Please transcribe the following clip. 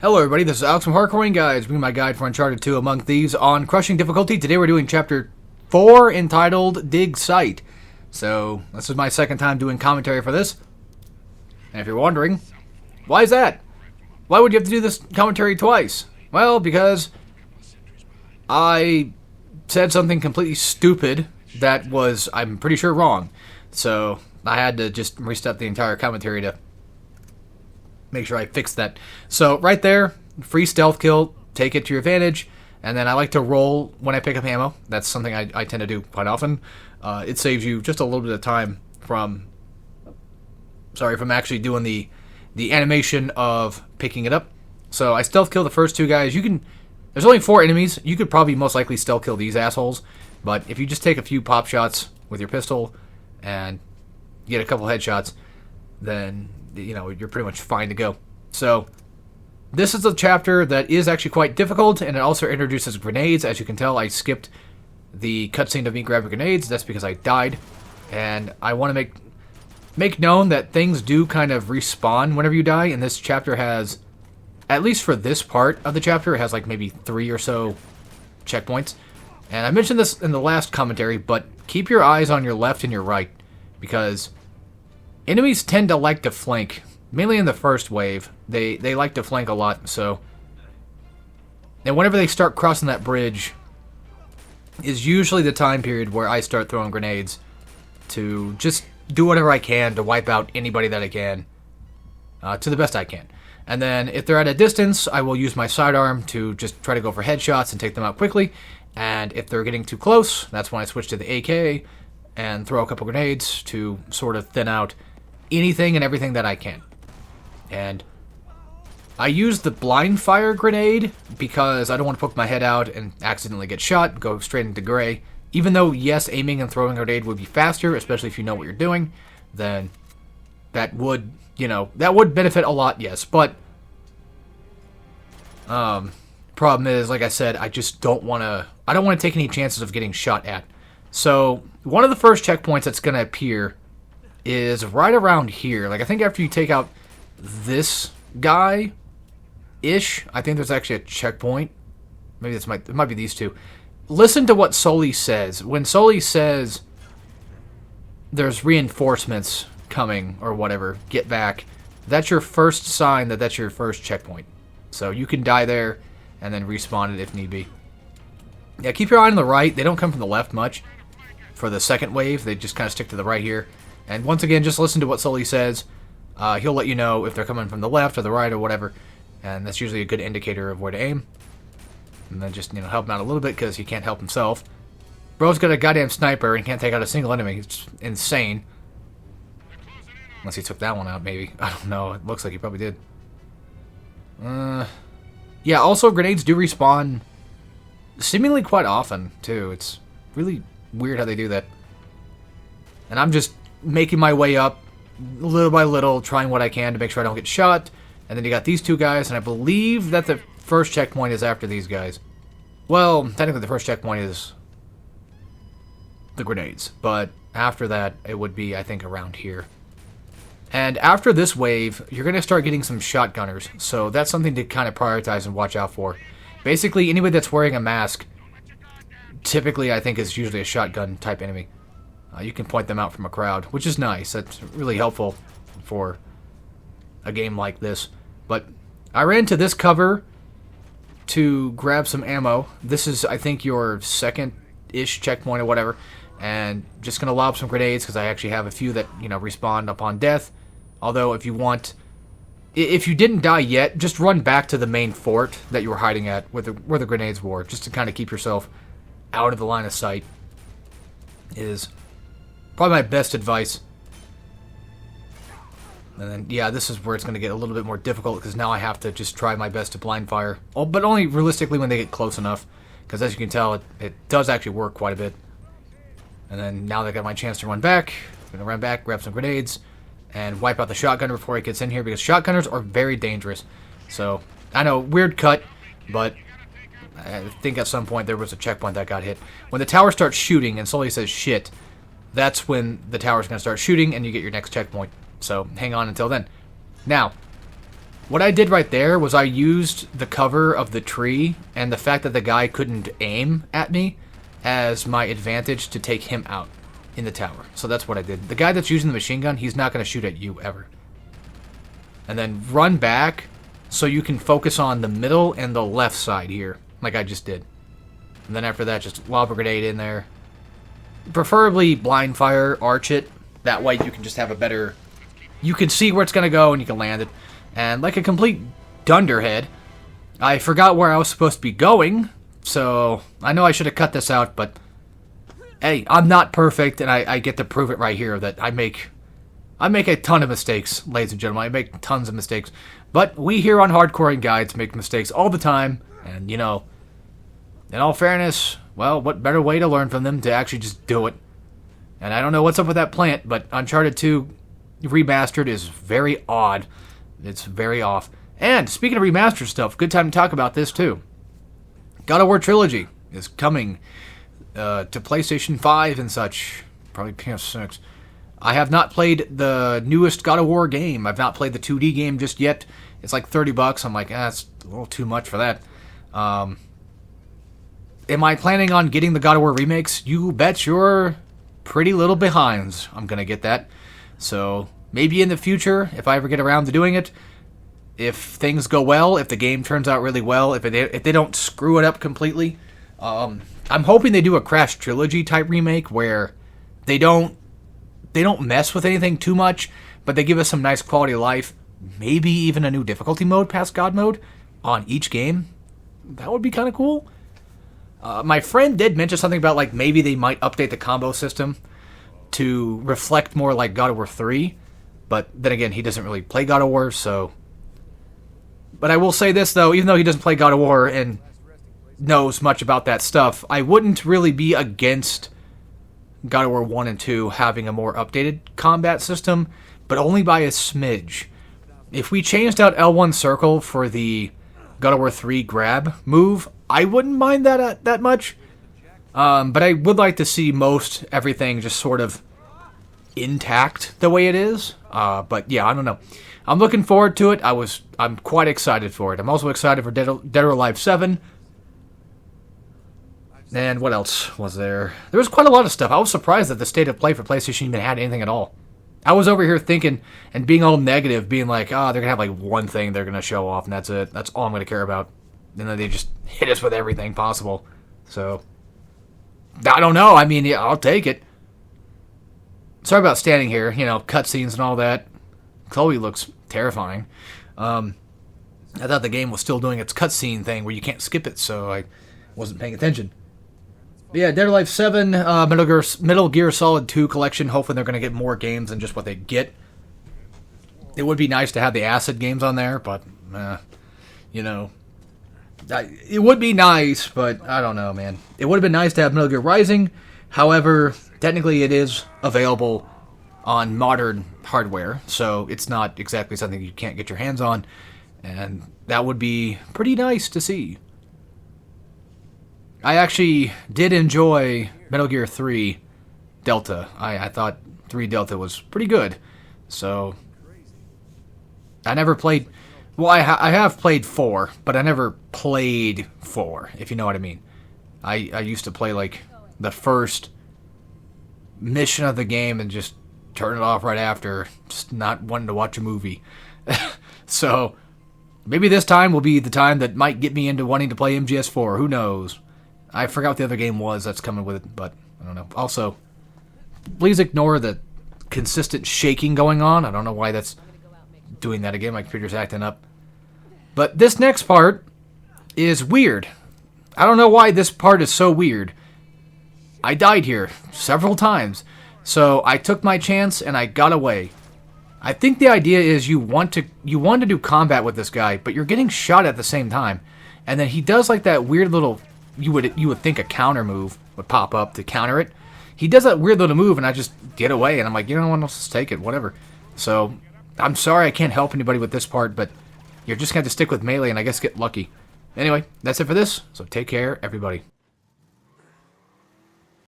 Hello everybody, this is Alex from Hardcoring Guides, bringing my guide for Uncharted 2 Among Thieves on Crushing Difficulty. Today we're doing Chapter 4, entitled Dig Site. So, this is my second time doing commentary for this. And if you're wondering, why is that? Why would you have to do this commentary twice? Well, because I said something completely stupid that was, I'm pretty sure, wrong. So, I had to just restart the entire commentary to make sure I fix that. So right there, free stealth kill, take it to your advantage, and then I like to roll when I pick up ammo. That's something I tend to do quite often. It saves you just a little bit of time from actually doing the animation of picking it up. So I stealth kill the first two guys. There's only 4 enemies. You could probably most likely stealth kill these assholes, but if you just take a few pop shots with your pistol and get a couple headshots, then you're pretty much fine to go. So this is a chapter that is actually quite difficult, and it also introduces grenades. As you can tell, I skipped the cutscene of me grabbing grenades. That's because I died, and I want to make known that things do kind of respawn whenever you die, and this chapter has, at least for this part of the chapter, it has like maybe 3 or so checkpoints. And I mentioned this in the last commentary, but keep your eyes on your left and your right, because enemies tend to like to flank, mainly in the first wave. They like to flank a lot, so... And whenever they start crossing that bridge is usually the time period where I start throwing grenades to just do whatever I can to wipe out anybody that I can, to the best I can. And then if they're at a distance, I will use my sidearm to just try to go for headshots and take them out quickly. And if they're getting too close, that's when I switch to the AK and throw a couple grenades to sort of thin out anything and everything that I can. And I use the blind fire grenade because I don't want to poke my head out and accidentally get shot, go straight into gray. Even though, yes, aiming and throwing a grenade would be faster, especially if you know what you're doing, then that would, that would benefit a lot, yes. But problem is, like I said, I just don't want to take any chances of getting shot at. So one of the first checkpoints that's going to appear is right around here. Like, I think after you take out this guy-ish, I think there's actually a checkpoint. Maybe it might be these two. Listen to what Sully says. When Sully says there's reinforcements coming or whatever, get back, that's your first sign that that's your first checkpoint. So you can die there and then respawn it if need be. Yeah, keep your eye on the right. They don't come from the left much. For the second wave, they just kind of stick to the right here. And once again, just listen to what Sully says. He'll let you know if they're coming from the left or the right or whatever. And that's usually a good indicator of where to aim. And then just, help him out a little bit because he can't help himself. Bro's got a goddamn sniper and can't take out a single enemy. It's insane. Unless he took that one out, maybe. I don't know. It looks like he probably did. Yeah, also grenades do respawn seemingly quite often, too. It's really weird how they do that. And I'm just making my way up little by little, trying what I can to make sure I don't get shot. And then you got these two guys, and I believe that the first checkpoint is after these guys. Well, technically the first checkpoint is the grenades, but after that it would be, I think, around here. And after this wave, you're going to start getting some shotgunners, so that's something to kind of prioritize and watch out for. Basically, anybody that's wearing a mask, typically I think is usually a shotgun type enemy. You can point them out from a crowd, which is nice. That's really helpful for a game like this. But I ran to this cover to grab some ammo. This is, I think, your second-ish checkpoint or whatever. And just going to lob some grenades because I actually have a few that, respawn upon death. Although, if you didn't die yet, just run back to the main fort that you were hiding at where the grenades were, just to kind of keep yourself out of the line of sight is probably my best advice. And then, yeah, this is where it's going to get a little bit more difficult because now I have to just try my best to blind fire. Oh, but only realistically when they get close enough. Because as you can tell, it does actually work quite a bit. And then now that I got my chance to run back, I'm going to run back, grab some grenades, and wipe out the shotgunner before he gets in here because shotgunners are very dangerous. So, I know, weird cut, but I think at some point there was a checkpoint that got hit. When the tower starts shooting and Sully says shit, that's when the tower's going to start shooting and you get your next checkpoint. So hang on until then. Now, What I did right there was I used the cover of the tree and the fact that the guy couldn't aim at me as my advantage to take him out in the tower. So that's what I did. The guy that's using the machine gun, he's not going to shoot at you ever. And then run back so you can focus on the middle and the left side here, like I just did. And then after that, just lob a grenade in there. Preferably blind fire, arch it. That way you can just have a better... You can see where it's going to go and you can land it. And like a complete dunderhead, I forgot where I was supposed to be going. So I know I should have cut this out, but hey, I'm not perfect, and I get to prove it right here that I make a ton of mistakes, ladies and gentlemen. I make tons of mistakes. But we here on Hardcore Guides make mistakes all the time, and you know, in all fairness, well, what better way to learn from them to actually just do it? And I don't know what's up with that plant, but Uncharted 2 Remastered is very odd. It's very off. And speaking of remastered stuff, good time to talk about this too. God of War Trilogy is coming to PlayStation 5 and such, probably PS6. I have not played the newest God of War game. I've not played the 2D game just yet. It's like $30. I'm like, that's a little too much for that. Am I planning on getting the God of War remakes? You bet you're pretty little behind. I'm going to get that. So maybe in the future, if I ever get around to doing it, if things go well, if the game turns out really well, if they don't screw it up completely, I'm hoping they do a Crash Trilogy type remake where they don't mess with anything too much, but they give us some nice quality of life. Maybe even a new difficulty mode past God mode on each game. That would be kind of cool. My friend did mention something about like maybe they might update the combo system to reflect more like God of War 3, but then again, he doesn't really play God of War, so... But I will say this, though, even though he doesn't play God of War and knows much about that stuff, I wouldn't really be against God of War 1 and 2 having a more updated combat system, but only by a smidge. If we changed out L1 circle for the God of War 3 grab move, I wouldn't mind that much. But I would like to see most everything just sort of intact the way it is. But yeah, I don't know. I'm looking forward to it. I'm quite excited for it. I'm also excited for Dead or Alive 7. And what else was there? There was quite a lot of stuff. I was surprised that the state of play for PlayStation even had anything at all. I was over here thinking and being all negative, being like, they're going to have like one thing they're going to show off, and that's it. That's all I'm going to care about. And then they just hit us with everything possible. So, I don't know. I mean, yeah, I'll take it. Sorry about standing here, cutscenes and all that. Chloe looks terrifying. I thought the game was still doing its cutscene thing where you can't skip it, so I wasn't paying attention. But yeah, Dead or Alive 7, Metal Gear Solid 2 collection. Hopefully they're going to get more games than just what they get. It would be nice to have the Acid games on there, but, it would be nice, but I don't know, man. It would have been nice to have Metal Gear Rising. However, technically it is available on modern hardware, so it's not exactly something you can't get your hands on, and that would be pretty nice to see. I actually did enjoy Metal Gear 3 Delta. I thought 3 Delta was pretty good, so I never played... Well, I have played 4, but I never played 4, if you know what I mean. I used to play, like, the first mission of the game and just turn it off right after, just not wanting to watch a movie. So, maybe this time will be the time that might get me into wanting to play MGS4. Who knows? I forgot what the other game was that's coming with it, but I don't know. Also, please ignore the consistent shaking going on. I don't know why that's doing that again. My computer's acting up. But this next part is weird. I don't know why this part is so weird. I died here several times, so I took my chance and I got away. I think the idea is you want to do combat with this guy, but you're getting shot at the same time. And then he does like that weird little... You would think a counter move would pop up to counter it. He does that weird little move, and I just get away, and I'm like, you know what, let's just take it, whatever. So, I'm sorry I can't help anybody with this part, but you're just going to have to stick with melee and I guess get lucky. Anyway, that's it for this, so take care, everybody.